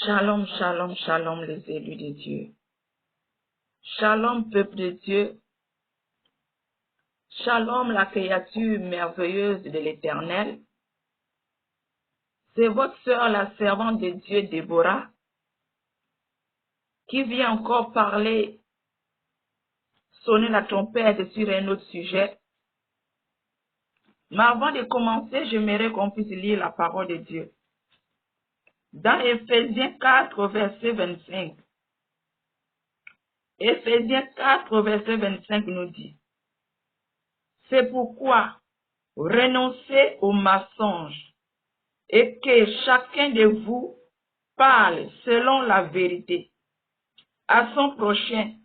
Shalom, shalom, shalom les élus de Dieu. Shalom peuple de Dieu. Shalom la créature merveilleuse de l'Éternel. C'est votre sœur, la servante de Dieu, Déborah, qui vient encore parler, sonner la trompette sur un autre sujet. Mais avant de commencer, j'aimerais qu'on puisse lire la parole de Dieu. Dans Éphésiens 4, verset 25. Éphésiens 4, verset 25 nous dit: c'est pourquoi renoncez aux mensonges et que chacun de vous parle selon la vérité à son prochain,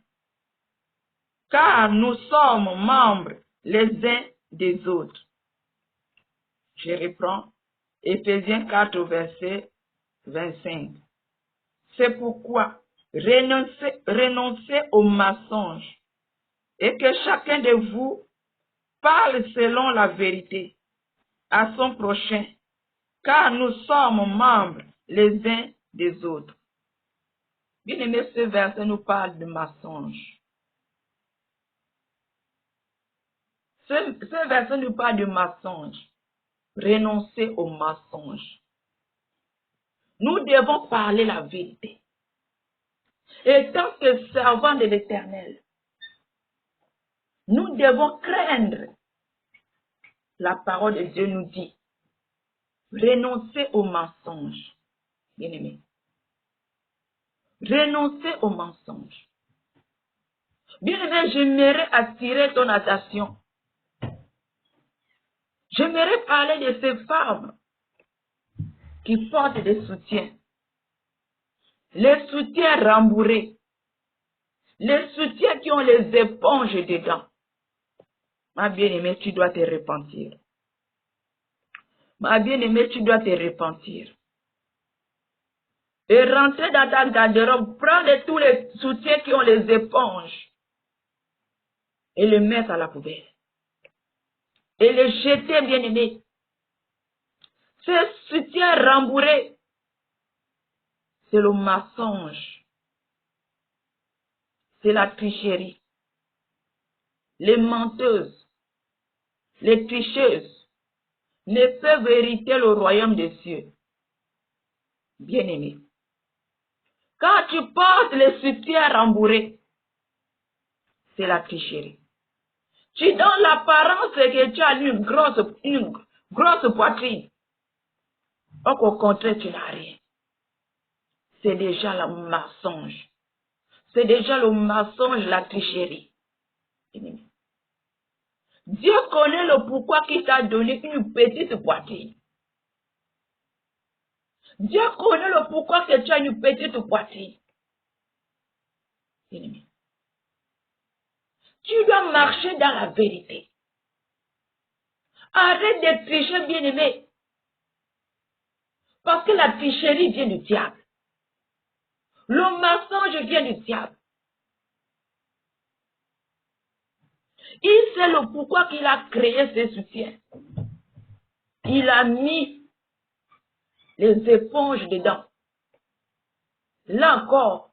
car nous sommes membres les uns des autres. Je reprends Éphésiens 4, verset 25. C'est pourquoi renoncez aux mensonges et que chacun de vous parle selon la vérité à son prochain, car nous sommes membres les uns des autres. Bien aimé, ce verset nous parle de mensonges. Ce verset nous parle de mensonges. Renoncer aux mensonges. Nous devons parler la vérité. Et tant que servants de l'Éternel, nous devons craindre. La parole de Dieu nous dit: renoncer aux mensonges. Bien aimé. Renoncer aux mensonges. Bien aimé, j'aimerais attirer ton attention. J'aimerais parler de ces femmes qui portent des soutiens. Les soutiens rembourrés. Les soutiens qui ont les éponges dedans. Ma bien-aimée, tu dois te repentir. Ma bien-aimée, tu dois te repentir. Et rentrer dans ta garde-robe, prendre tous les soutiens qui ont les éponges et les mettre à la poubelle. Et les jeter, bien-aimés. Ces soutiens rembourrés, c'est le mensonge. C'est la tricherie. Les menteuses, les tricheuses ne peuvent hériter le royaume des cieux. Bien-aimés. Quand tu portes les soutiens rembourrés, c'est la tricherie. Tu donnes l'apparence que tu as une grosse poitrine. Or qu'au contraire, tu n'as rien. C'est déjà le mensonge. C'est déjà le mensonge, la tricherie. Dieu connaît le pourquoi qu'il t'a donné une petite poitrine. Dieu connaît le pourquoi que tu as une petite poitrine. Bien-aimé. Tu dois marcher dans la vérité. Arrête de tricher, bien-aimé. Parce que la tricherie vient du diable. Le mensonge vient du diable. Il sait le pourquoi qu'il a créé ses soutiens. Il a mis les éponges dedans. Là encore,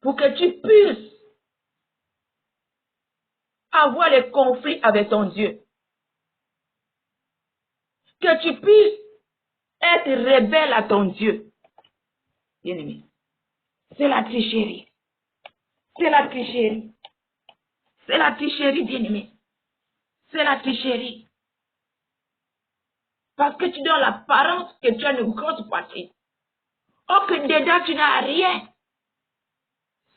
pour que tu puisses avoir les conflits avec ton Dieu. Que tu puisses être rebelle à ton Dieu. Bien-aimé. C'est la tricherie. C'est la tricherie. C'est la tricherie, bien-aimé. C'est la tricherie. Parce que tu donnes l'apparence que tu as une grosse poitrine. Or que dedans tu n'as rien.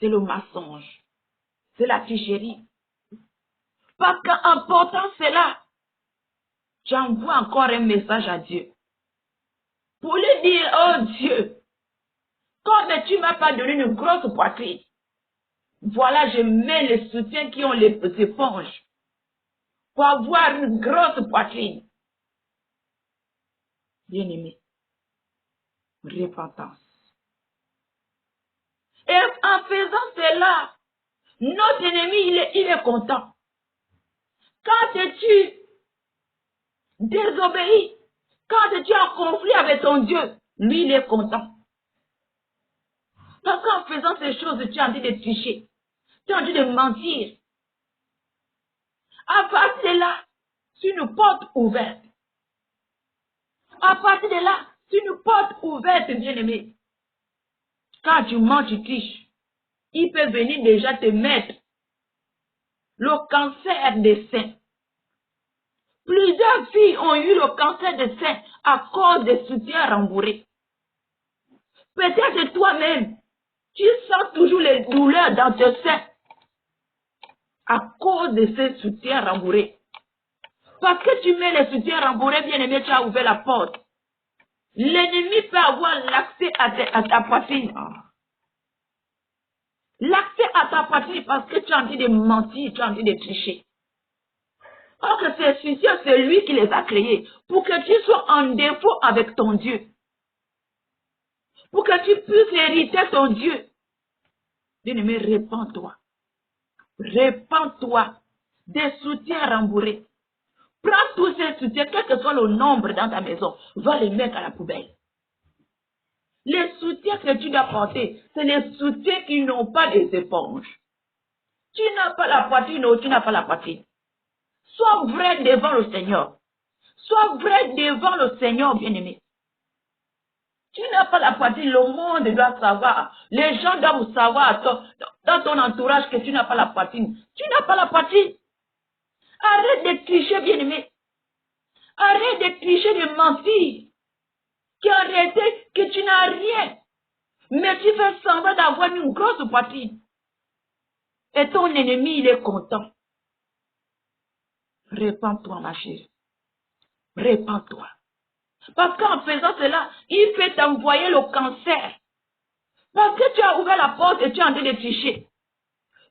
C'est le mensonge. C'est la tricherie. Parce qu'en portant cela, j'envoie encore un message à Dieu. Pour lui dire: oh Dieu, comme tu ne m'as pas donné une grosse poitrine, voilà, je mets les soutiens qui ont les éponges pour avoir une grosse poitrine. Bien-aimé, repentance. Et en faisant cela, notre ennemi, il est content. Quand tu désobéis, quand tu es en conflit avec ton Dieu, lui, il est content. Parce qu'en faisant ces choses, tu es en train de tricher. Tu es en train de mentir. À partir de là, c'est une porte ouverte. À partir de là, c'est une porte ouverte, bien-aimé. Quand tu mens, tu triches. Il peut venir déjà te mettre le cancer des seins. Plusieurs filles ont eu le cancer des seins à cause des soutiens rembourrés. Peut-être toi-même, tu sens toujours les douleurs dans tes seins à cause de ces soutiens rembourrés. Parce que tu mets les soutiens rembourrés, bien aimé, tu as ouvert la porte. L'ennemi peut avoir l'accès à ta poitrine. L'accès à ta poitrine parce que tu es en train de mentir, tu es en train de tricher. Or que ces soutiens, c'est lui qui les a créés pour que tu sois en défaut avec ton Dieu. Pour que tu puisses hériter ton Dieu. Bien-aimé, répands-toi. Répands-toi des soutiens rembourrés. Prends tous ces soutiens, quel que soit le nombre dans ta maison, va les mettre à la poubelle. Les soutiens que tu dois porter, c'est les soutiens qui n'ont pas des éponges. Tu n'as pas la poitrine ou tu n'as pas la poitrine. Sois vrai devant le Seigneur. Sois vrai devant le Seigneur, bien-aimé. Tu n'as pas la poitrine, le monde doit savoir. Les gens doivent savoir dans ton entourage que tu n'as pas la poitrine. Tu n'as pas la poitrine. Arrête de tricher, bien-aimé. Arrête de tricher, de mentir. Qui a arrêté que tu n'as rien. Mais tu fais semblant d'avoir une grosse poitrine. Et ton ennemi, il est content. Répands-toi, ma chérie. Répands-toi. Parce qu'en faisant cela, il peut t'envoyer le cancer. Parce que tu as ouvert la porte et tu es en train de tricher.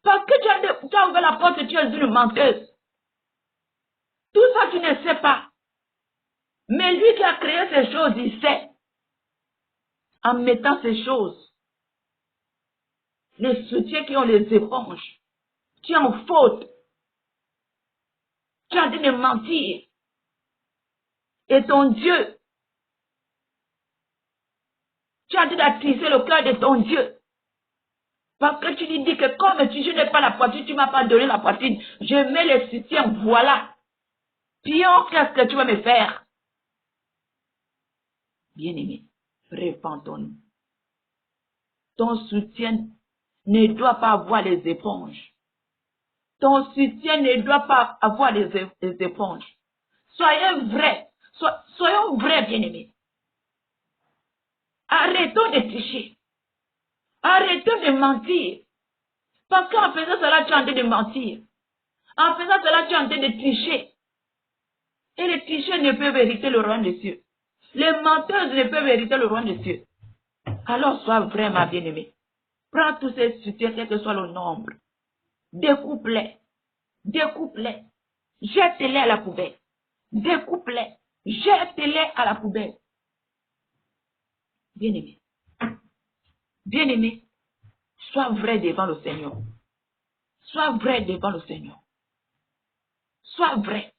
Parce que tu as ouvert la porte et tu es une menteuse. Tout ça, tu ne sais pas. Mais lui qui a créé ces choses, il sait. En mettant ces choses, les soutiens qui ont les éponges, tu es en faute. Tu es en train de mentir. Et ton Dieu, tu es en train d'attiser le cœur de ton Dieu. Parce que tu lui dis que comme je n'ai pas la poitrine, tu ne m'as pas donné la poitrine. Je mets les soutiens, voilà. Pion, qu'est-ce que tu vas me faire? Bien-aimé, répands-nous. Ton soutien ne doit pas avoir les éponges. Ton soutien ne doit pas avoir les éponges. Soyons vrais. Soyons vrais, bien-aimés. Arrêtons de tricher. Arrêtons de mentir. Parce qu'en faisant cela, tu es en train de mentir. En faisant cela, tu es en train de tricher. Et les tricheurs ne peuvent hériter le royaume des cieux. Les menteuses ne peuvent hériter le royaume des cieux. Alors sois vraiment bien-aimé. Prends tous ces soutiens, quel que soit le nombre. Découpe-les. Découpe-les. Jette-les à la poubelle. Découpe-les. Jette-les à la poubelle. Bien-aimé. Bien-aimé. Sois vrai devant le Seigneur. Sois vrai devant le Seigneur. Sois vrai.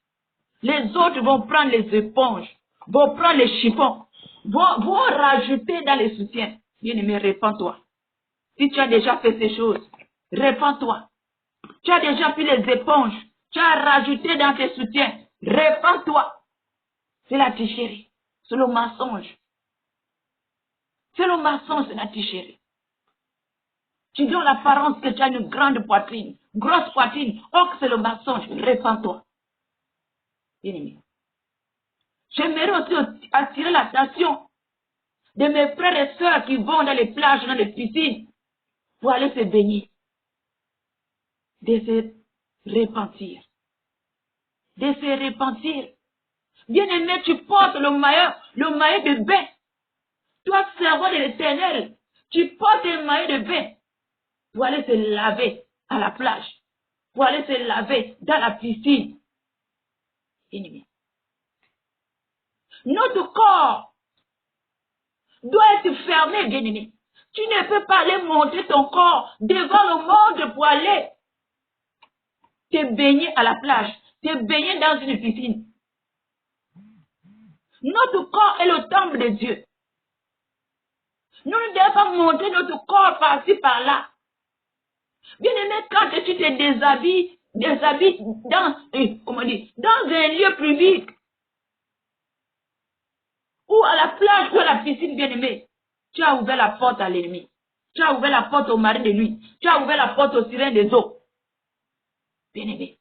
Les autres vont prendre les éponges, vont prendre les chiffons, vont rajouter dans les soutiens. Bien-aimé, répands-toi. Si tu as déjà fait ces choses, répands-toi. Tu as déjà pris les éponges, tu as rajouté dans tes soutiens, répands-toi. C'est la tricherie, c'est le mensonge. C'est le mensonge, c'est la tricherie. Tu donnes l'apparence que tu as une grande poitrine, grosse poitrine, or que c'est le mensonge, répands-toi. Bien-aimé. J'aimerais aussi attirer l'attention de mes frères et sœurs qui vont dans les plages, dans les piscines, pour aller se baigner. De se repentir. De se repentir. Bien-aimé, tu portes le maillot de bain. Toi, servant de l'Éternel, tu portes un maillot de bain pour aller se laver à la plage, pour aller se laver dans la piscine. Bien-aimé. Notre corps doit être fermé, bien-aimé. Tu ne peux pas aller montrer ton corps devant le monde pour aller te baigner à la plage, te baigner dans une piscine. Notre corps est le temple de Dieu. Nous ne devons pas montrer notre corps par-ci, par-là. Bien-aimé, quand tu te déshabilles dans un lieu public, ou à la plage, ou à la piscine, bien-aimé, tu as ouvert la porte à l'ennemi. Tu as ouvert la porte au mari de nuit. Tu as ouvert la porte aux sirènes des eaux. Bien-aimé.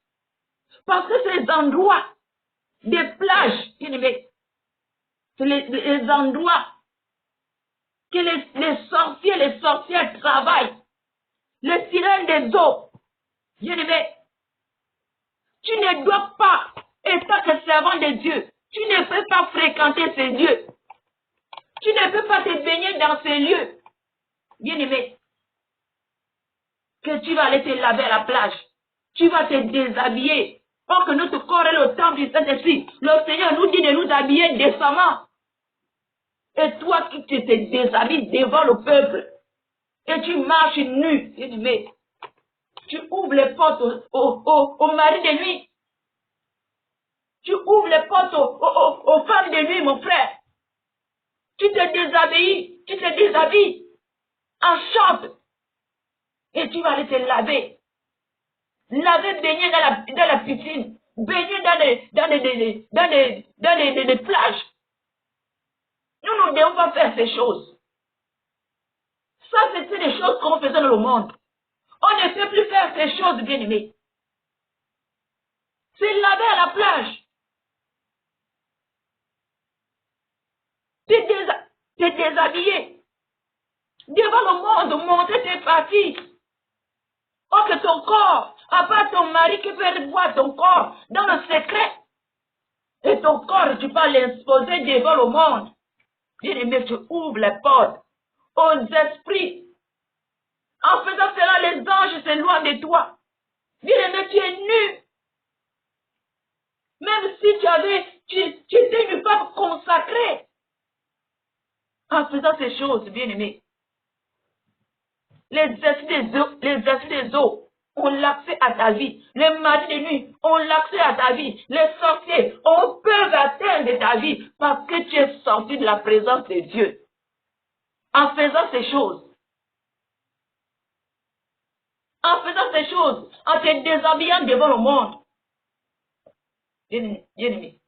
Parce que ces endroits, des plages, bien-aimé, c'est les endroits que les sorciers, les sorcières travaillent. Les sirènes des eaux. Bien-aimé, tu ne dois pas, étant que servant de Dieu, tu ne peux pas fréquenter ces lieux. Tu ne peux pas te baigner dans ces lieux. Bien-aimé, que tu vas aller te laver à la plage. Tu vas te déshabiller. Or que notre corps est le temple du Saint-Esprit. Le Seigneur nous dit de nous habiller décemment. Et toi qui te déshabilles devant le peuple, et tu marches nu, bien-aimé, tu ouvres les portes aux maris de nuit. Tu ouvres les portes aux femmes de nuit, mon frère. Tu te déshabilles en short. Et tu vas aller te laver. Laver, baigner dans la piscine. Baigner dans des plages. Nous ne devons pas faire ces choses. Ça, c'était des choses qu'on faisait dans le monde. On ne peut plus faire ces choses, bien-aimés. C'est laver à la plage. Te déshabiller. Devant le monde, montrer tes parties. Oh, que ton corps, à part ton mari qui peut voir ton corps dans le secret. Et ton corps, tu peux l'exposer devant le monde. Bien-aimé, tu ouvres les portes aux esprits. En faisant cela, les anges s'éloignent de toi. Bien-aimé, tu es nu. Même si tu étais une femme consacrée. En faisant ces choses, bien-aimé, les esprits des eaux ont l'accès à ta vie. Les maris de nuit ont l'accès à ta vie. Les sorciers peuvent atteindre ta vie parce que tu es sorti de la présence de Dieu. En faisant ces choses, en te déshabillant devant le monde, bien-aimé,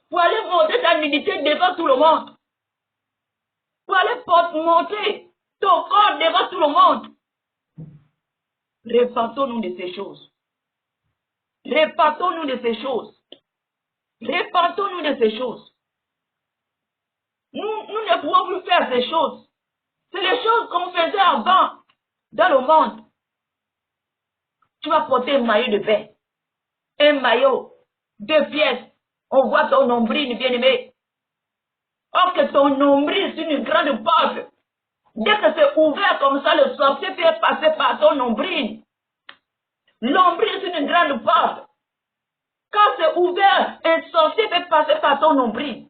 pour aller montrer ta nudité devant tout le monde, pour aller montrer ton corps devant tout le monde. Répentons-nous de ces choses. Répentons-nous de ces choses. Répentons-nous de ces choses. Nous ne pouvons plus faire ces choses. C'est les choses qu'on faisait avant dans le monde. Tu vas porter un maillot de bain. Un maillot, 2 pièces. On voit ton nombril, bien-aimé. Or que ton nombril, c'est une grande porte. Dès que c'est ouvert comme ça, le sorcier peut passer par ton nombril. Nombril, c'est une grande porte. Quand c'est ouvert, un sorcier peut passer par ton nombril.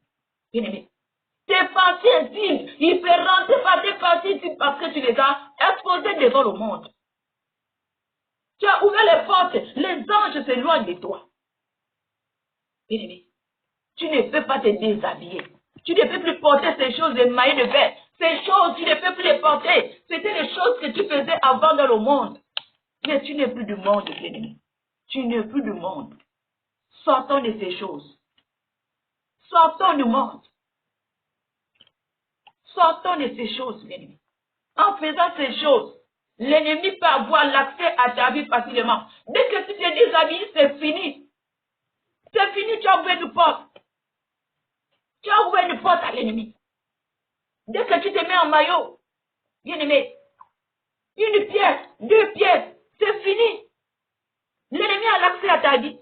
Bien-aimé. Tes parties intimes, il peut rentrer par tes parties intimes parce que tu les as exposées devant le monde. Tu as ouvert les portes, les anges s'éloignent de toi. Bien-aimé, tu ne peux pas te déshabiller. Tu ne peux plus porter ces choses, les maillots de bain. Ces choses, tu ne peux plus les porter. C'était les choses que tu faisais avant dans le monde. Mais tu n'es plus du monde, bien-aimé. Tu n'es plus du monde. Sortons de ces choses. Sortons du monde. Sortons de ces choses, bien-aimé. En faisant ces choses, l'ennemi peut avoir l'accès à ta vie facilement. Dès que tu te déshabilles, c'est fini. C'est fini, tu as ouvert une porte. Tu as ouvert une porte à l'ennemi. Dès que tu te mets en maillot, bien-aimé, 1 pièce, 2 pièces, c'est fini. L'ennemi a l'accès à ta vie.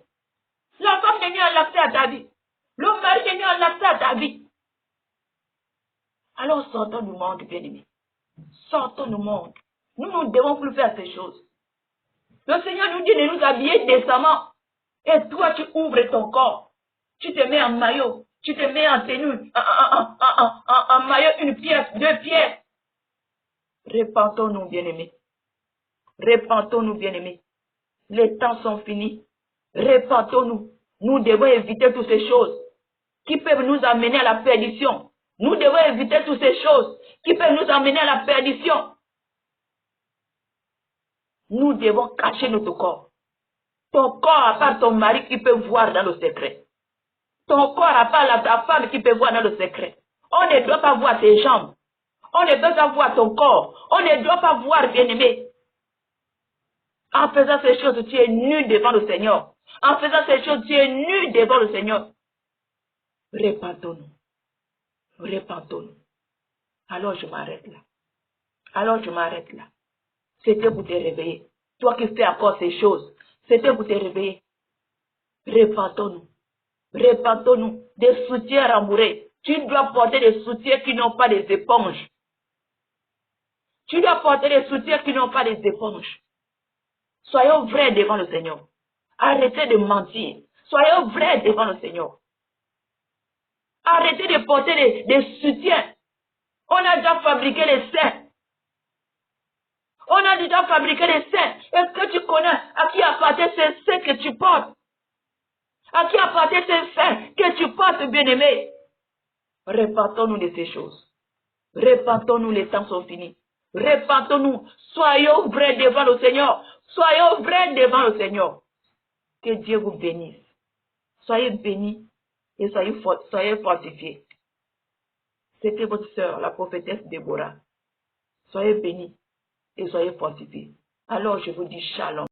La femme de nuit a l'accès à ta vie. Le mari de nuit a l'accès à ta vie. Alors sortons du monde, bien-aimé. Sortons du monde. Nous ne devons plus faire ces choses. Le Seigneur nous dit de nous habiller décemment. Et toi, tu ouvres ton corps. Tu te mets en maillot. Tu te mets en tenue. En maillot, 1 pièce, 2 pièces. Répentons-nous, bien-aimés. Répentons-nous, bien-aimés. Les temps sont finis. Répentons-nous. Nous devons éviter toutes ces choses qui peuvent nous amener à la perdition. Nous devons éviter toutes ces choses qui peut nous emmener à la perdition. Nous devons cacher notre corps. Ton corps à part ton mari qui peut voir dans le secret. Ton corps à part ta femme qui peut voir dans le secret. On ne doit pas voir tes jambes. On ne doit pas voir ton corps. On ne doit pas voir, bien-aimé. En faisant ces choses, tu es nu devant le Seigneur. En faisant ces choses, tu es nu devant le Seigneur. Répentons-nous. Répentons-nous. Alors je m'arrête là. Alors je m'arrête là. C'était pour te réveiller. Toi qui fais encore ces choses, c'était pour te réveiller. Répentons-nous. Répentons-nous. Des soutiens rembourrés. Tu dois porter des soutiens qui n'ont pas des éponges. Tu dois porter des soutiens qui n'ont pas des éponges. Soyons vrais devant le Seigneur. Arrêtez de mentir. Soyons vrais devant le Seigneur. Arrêtez de porter des soutiens. On a déjà fabriqué les seins. On a déjà fabriqué les seins. Est-ce que tu connais à qui appartient ces seins que tu portes? À qui appartient ces seins que tu portes, bien-aimé? Répentons-nous de ces choses. Répentons-nous, les temps sont finis. Répentons-nous. Soyons vrais devant le Seigneur. Soyons vrais devant le Seigneur. Que Dieu vous bénisse. Soyez bénis et soyez fortifiés. C'était votre sœur, la prophétesse Déborah. Soyez bénis et soyez fortifiés. Alors je vous dis shalom.